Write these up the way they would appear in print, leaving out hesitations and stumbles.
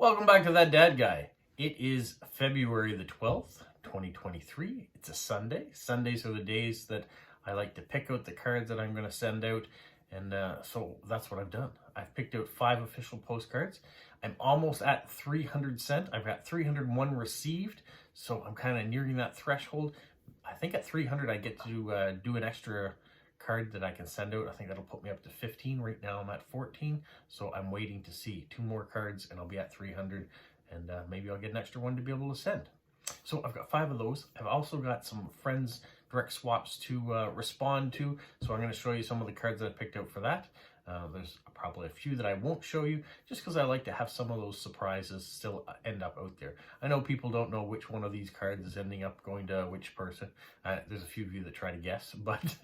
Welcome back to That Dad Guy. It is February the 12th, 2023. It's a Sunday. Sundays are the days that I like to pick out the cards that I'm going to send out. And so that's what I've done. I've picked out 5 official postcards. I'm almost at 300 sent. I've got 301 received. So I'm kind of nearing that threshold. I think at 300 I get to do an extra card that I can send out. I think that'll put me up to 15. Right now I'm at 14. So I'm waiting to see 2 more cards and I'll be at 300. And maybe I'll get an extra one to be able to send. So I've got 5 of those. I've also got some friends direct swaps to respond to. So I'm going to show you some of the cards that I picked out for that. There's probably a few that I won't show you just because I like to have some of those surprises still end up out there. I know people don't know which one of these cards is ending up going to which person. There's a few of you that try to guess, but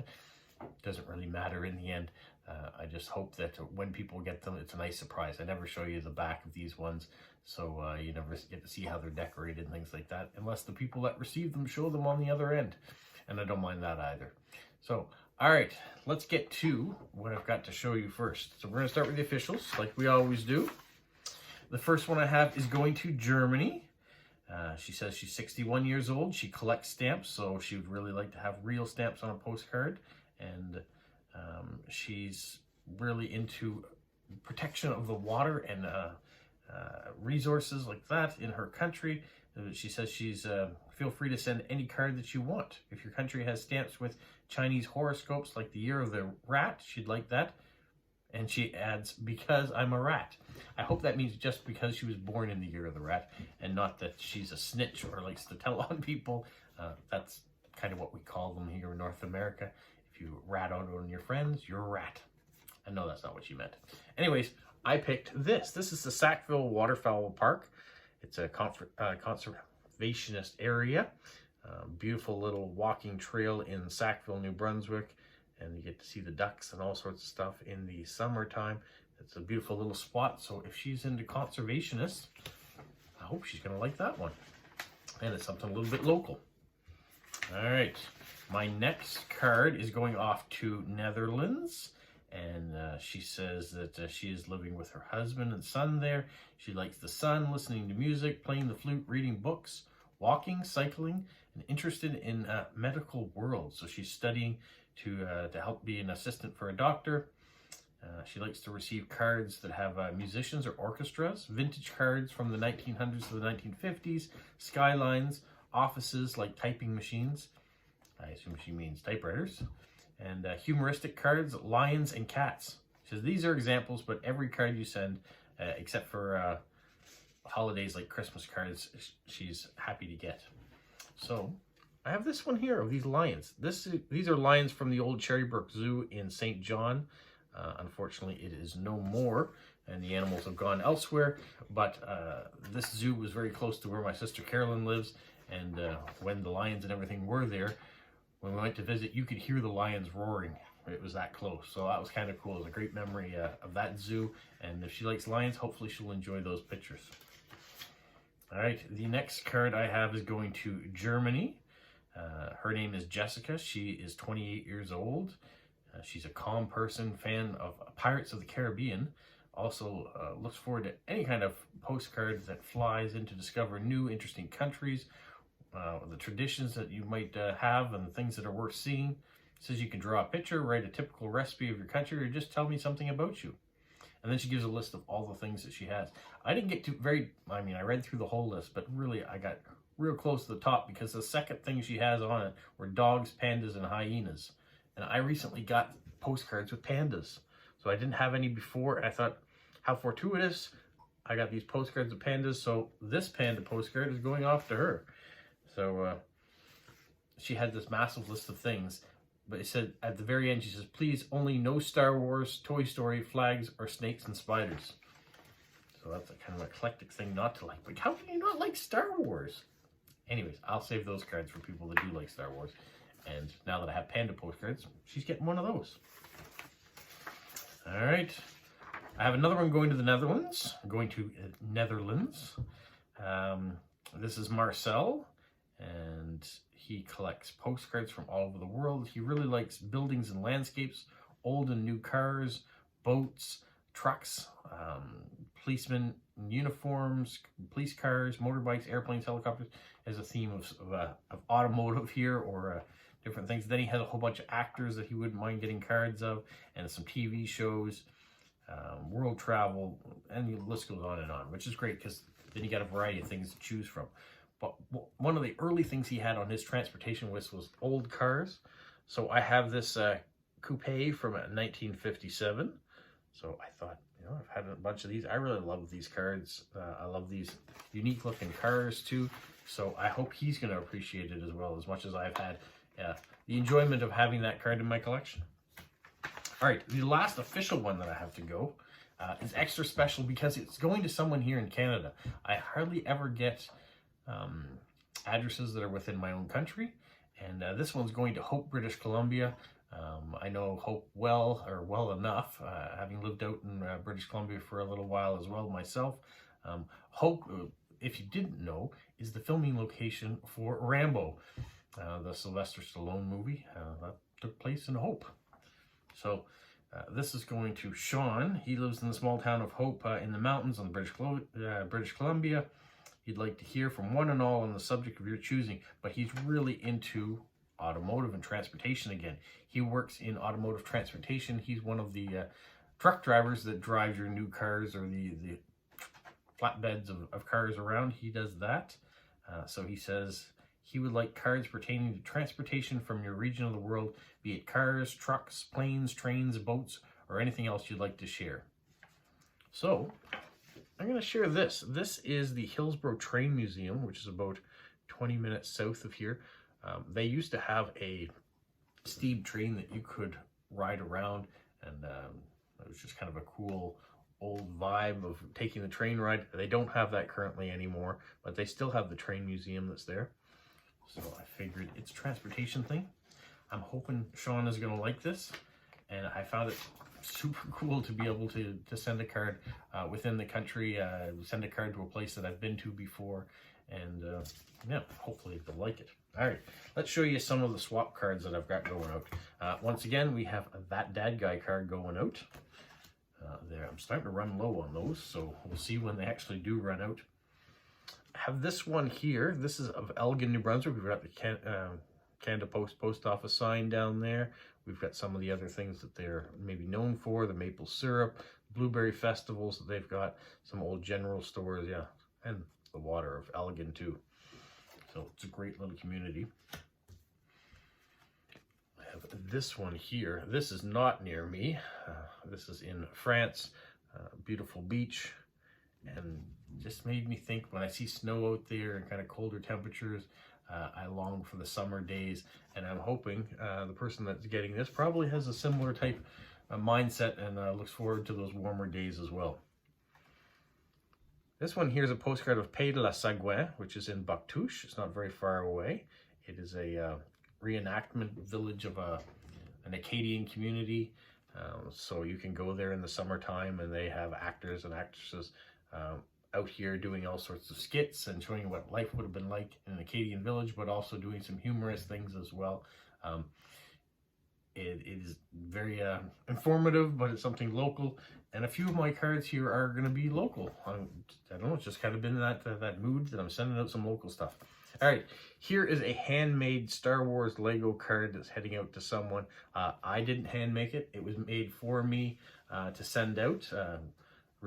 it doesn't really matter in the end. I just hope that when people get them, it's a nice surprise. I never show you the back of these ones, so you never get to see how they're decorated and things like that, unless the people that receive them show them on the other end. And I don't mind that either. So, all right, let's get to what I've got to show you first. So we're going to start with the officials, like we always do. The first one I have is going to Germany. She says she's 61 years old. She collects stamps, so she would really like to have real stamps on a postcard. And she's really into protection of the water and resources like that in her country. She says she's feel free to send any card that you want. If your country has stamps with Chinese horoscopes like the year of the rat, she'd like that. And she adds, because I'm a rat. I hope that means just because she was born in the year of the rat and not that she's a snitch or likes to tell on people. That's kind of what we call them here in North America. If you rat out on your friends, you're a rat. I know that's not what you meant. Anyways, I picked this. This is the Sackville Waterfowl Park. It's a conservationist area. Beautiful little walking trail in Sackville, New Brunswick. And you get to see the ducks and all sorts of stuff in the summertime. It's a beautiful little spot. So if she's into conservationists, I hope she's going to like that one. And it's something a little bit local. All right. My next card is going off to Netherlands. And she says that she is living with her husband and son there. She likes the sun, listening to music, playing the flute, reading books, walking, cycling, and interested in medical world. So she's studying to help be an assistant for a doctor. She likes to receive cards that have musicians or orchestras, vintage cards from the 1900s to the 1950s, skylines, offices like typing machines. I assume she means typewriters. And humoristic cards, lions and cats. She says these are examples, but every card you send, except for holidays like Christmas cards, she's happy to get. So I have this one here of these lions. These are lions from the old Cherrybrook Zoo in St. John. Unfortunately, it is no more, and the animals have gone elsewhere. But this zoo was very close to where my sister Carolyn lives, and when the lions and everything were there, when we went to visit, you could hear the lions roaring. It was that close. So that was kind of cool. It was a great memory of that zoo. And if she likes lions, hopefully she'll enjoy those pictures. All right, the next card I have is going to Germany. Her name is Jessica. She is 28 years old. She's a calm person, fan of Pirates of the Caribbean. Also looks forward to any kind of postcard that flies in to discover new, interesting countries. The traditions that you might have and the things that are worth seeing. It says you can draw a picture, write a typical recipe of your country, or just tell me something about you. And then she gives a list of all the things that she has. I didn't get to I read through the whole list, but really I got real close to the top because the second thing she has on it were dogs, pandas, and hyenas. And I recently got postcards with pandas. So I didn't have any before, and I thought, how fortuitous. I got these postcards of pandas, so this panda postcard is going off to her. So she had this massive list of things, but it said at the very end, she says, please, only no Star Wars, Toy Story, flags, or snakes and spiders. So that's a kind of eclectic thing not to like. But how can you not like Star Wars? Anyways, I'll save those cards for people that do like Star Wars. And now that I have panda postcards, she's getting one of those. All right. I have another one going to the Netherlands. This is Marcel. And he collects postcards from all over the world. He really likes buildings and landscapes, old and new cars, boats, trucks, policemen in uniforms, police cars, motorbikes, airplanes, helicopters, as a theme of automotive here, or different things. Then he has a whole bunch of actors that he wouldn't mind getting cards of, and some TV shows, world travel, and the list goes on, which is great because then you got a variety of things to choose from. But one of the early things he had on his transportation list was old cars. So I have this coupe from 1957. So I thought, you know, I've had a bunch of these. I really love these cards. I love these unique looking cars too. So I hope he's going to appreciate it as well, as much as I've had the enjoyment of having that card in my collection. All right, the last official one that I have to go is extra special because it's going to someone here in Canada. I hardly ever get addresses that are within my own country, and this one's going to Hope, British Columbia. I know Hope well enough, having lived out in British Columbia for a little while as well myself. Hope, if you didn't know, is the filming location for Rambo, the Sylvester Stallone movie that took place in Hope. So this is going to Sean. He lives in the small town of Hope in the mountains on British Columbia. He'd like to hear from one and all on the subject of your choosing, but he's really into automotive and transportation again. He works in automotive transportation. He's one of the truck drivers that drives your new cars or the flatbeds of cars around. He does that. So he says he would like cards pertaining to transportation from your region of the world, be it cars, trucks, planes, trains, boats, or anything else you'd like to share. So I'm going to share this. This is the Hillsborough Train Museum, which is about 20 minutes south of here. They used to have a steam train that you could ride around, and it was just kind of a cool old vibe of taking the train ride. They don't have that currently anymore, but they still have the train museum that's there. So I figured it's a transportation thing. I'm hoping Sean is going to like this, and I found it super cool to be able to send a card within the country, send a card to a place that I've been to before, and yeah, hopefully they'll like it. All right, let's show you some of the swap cards that I've got going out. Once again, we have That Dad Guy card going out. There, I'm starting to run low on those, so we'll see when they actually do run out. I have this one here. This is of Elgin, New Brunswick. We've got the Canada Post Office sign down there. We've got some of the other things that they're maybe known for, the maple syrup, blueberry festivals that they've got, some old general stores, yeah, and the water of Elgin too. So it's a great little community. I have this one here. This is not near me. This is in France, beautiful beach, and just made me think when I see snow out there and kind of colder temperatures, I long for the summer days, and I'm hoping the person that's getting this probably has a similar type of mindset and looks forward to those warmer days as well. This one here is a postcard of Pays de la Sagouin, which is in Bouctouche. It's not very far away. It is a reenactment village of an Acadian community. So you can go there in the summertime, and they have actors and actresses out here doing all sorts of skits and showing what life would have been like in an Acadian village, but also doing some humorous things as well. It is very informative, but it's something local. And a few of my cards here are going to be local. I don't know, it's just kind of been in that mood that I'm sending out some local stuff. All right, here is a handmade Star Wars Lego card that's heading out to someone. I didn't hand make it. It was made for me to send out. The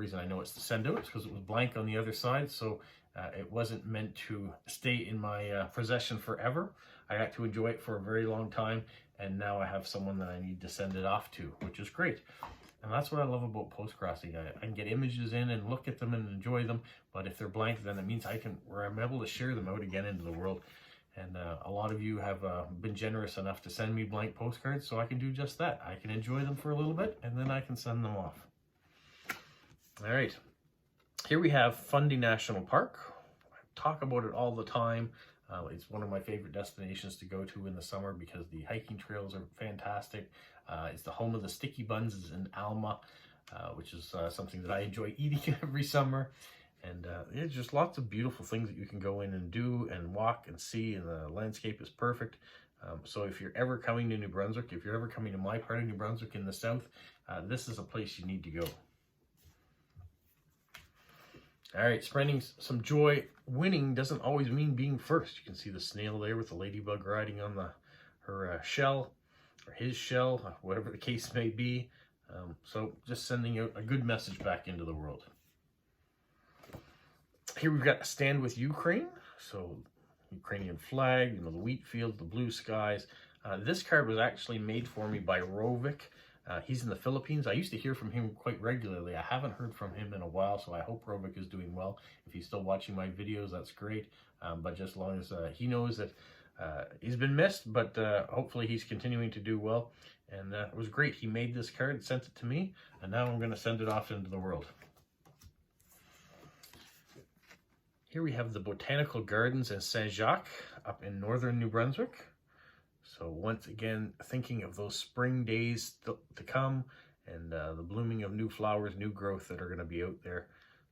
reason I know it's to send out is because it was blank on the other side, so it wasn't meant to stay in my possession forever. I got to enjoy it for a very long time, and now I have someone that I need to send it off to, which is great. And that's what I love about post-crossing. I can get images in and look at them and enjoy them, but if they're blank, then it means I'm able to share them out again into the world. And a lot of you have been generous enough to send me blank postcards, so I can do just that. I can enjoy them for a little bit, and then I can send them off. All right, here we have Fundy National Park. I talk about it all the time. It's one of my favorite destinations to go to in the summer because the hiking trails are fantastic. It's the home of the sticky buns in Alma, which is something that I enjoy eating every summer. And there's just lots of beautiful things that you can go in and do and walk and see, and the landscape is perfect. So if you're ever coming to New Brunswick, if you're ever coming to my part of New Brunswick in the south, this is a place you need to go. All right, spreading some joy. Winning doesn't always mean being first. You can see the snail there with the ladybug riding on her shell, or his shell, whatever the case may be. So just sending out a good message back into the world. Here we've got Stand with Ukraine. So Ukrainian flag, you know, the wheat fields, the blue skies. This card was actually made for me by Rovik. He's in the Philippines. I used to hear from him quite regularly. I haven't heard from him in a while, so I hope Rovik is doing well. If he's still watching my videos, that's great. But just as long as he knows that he's been missed, but hopefully he's continuing to do well. And it was great. He made this card, sent it to me, and now I'm going to send it off into the world. Here we have the Botanical Gardens in Saint-Jacques up in northern New Brunswick. So once again, thinking of those spring days to come, and the blooming of new flowers, new growth that are going to be out there.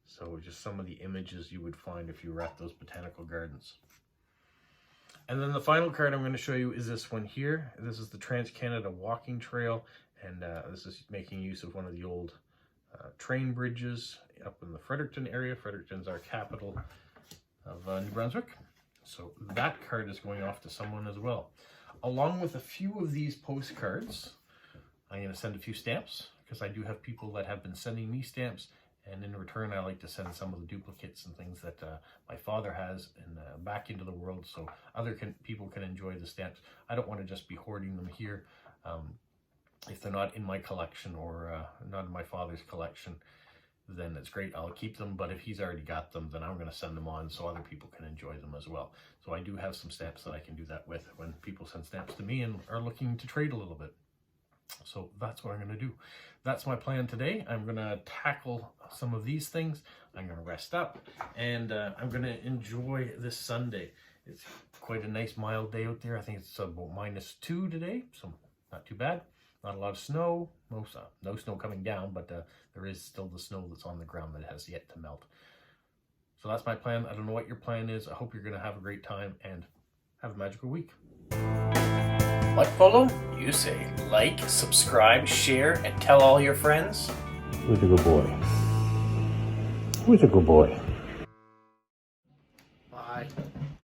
So just some of the images you would find if you were at those botanical gardens. And then the final card I'm going to show you is this one here. This is the Trans-Canada Walking Trail, and this is making use of one of the old train bridges up in the Fredericton area. Fredericton's our capital of New Brunswick. So that card is going off to someone as well. Along with a few of these postcards, I'm going to send a few stamps, because I do have people that have been sending me stamps, and in return I like to send some of the duplicates and things that my father has and back into the world, so other people can enjoy the stamps. I don't want to just be hoarding them here if they're not in my collection or not in my father's collection. Then it's great, I'll keep them, but if he's already got them, then I'm going to send them on so other people can enjoy them as well. So I do have some stamps that I can do that with when people send stamps to me and are looking to trade a little bit. So that's what I'm going to do. That's my plan today. I'm going to tackle some of these things. I'm going to rest up, and I'm going to enjoy this Sunday. It's quite a nice mild day out there. I think it's about -2 today, so not too bad. Not a lot of snow, no snow coming down, but there is still the snow that's on the ground that has yet to melt. So that's my plan. I don't know what your plan is. I hope you're going to have a great time and have a magical week. What, Polo? You say like, subscribe, share, and tell all your friends. Who's a good boy? Who's a good boy? Bye.